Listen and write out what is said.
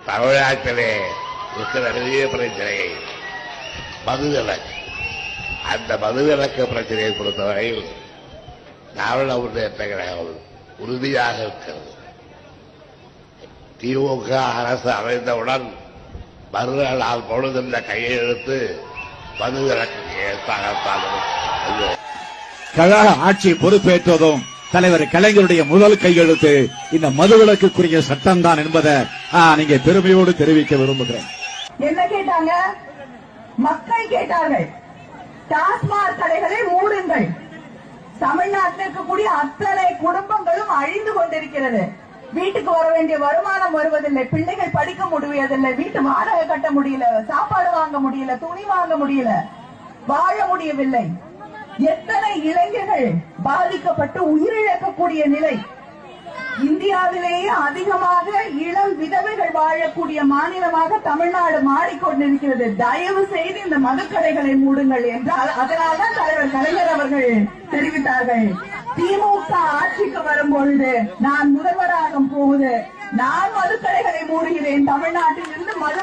தமிழ்நாட்டிலே இருக்கிற பெரிய பிரச்சனை மதுவிலக்கு. அந்த மதுவிலக்கு பிரச்சனையை பொறுத்தவரையில் திராவிட முன்னேற்ற கழகம் உறுதியாக இருக்கிறது. திமுக அரசு அமைந்தவுடன் மறுநாள் பொழுதுள்ள கையெழுத்து மதுவிலக்கு கழக ஆட்சி பொறுப்பேற்றதும் தலைவர் கலைஞருடைய முதல் கையெழுத்து இந்த மதுவிலக்குரிய சட்டம் தான் என்பதை நீங்க பெருமையோடு தெரிவிக்க விரும்புகிறேன். என்ன கேட்டாங்க? மக்கள் கேட்டார்கள், டாஸ்மாக் கடைகளை மூடுங்கள். தமிழ்நாட்டில் இருக்கக்கூடிய அத்தனை குடும்பங்களும் அழிந்து கொண்டிருக்கிறது. வீட்டுக்கு வர வேண்டிய வருமானம் வருவதில்லை, பிள்ளைகள் படிக்க முடியவில்லை, வீட்டு வாடகை கட்ட முடியல, சாப்பாடு வாங்க முடியல, துணி வாங்க முடியல, வாழ முடியவில்லை. எத்தனை இளைஞர்கள் பாதிக்கப்பட்டு உயிரிழக்கக்கூடிய நிலை. இந்தியாவிலேயே அதிகமாக இளம் விதவைகள் வாழக்கூடிய மாநிலமாக தமிழ்நாடு மாறிக்கொண்டிருக்கிறது. தயவு செய்து இந்த மதுக்கடைகளை மூடுங்கள் என்றால் அதனால்தான் தலைவர் கலைஞர் அவர்கள் தெரிவித்தார்கள், திமுக ஆட்சிக்கு வரும்பொழுது நான் முதல்வராக போகுது, நான் மதுக்கடைகளை மூடுகிறேன், தமிழ்நாட்டில் இருந்து மது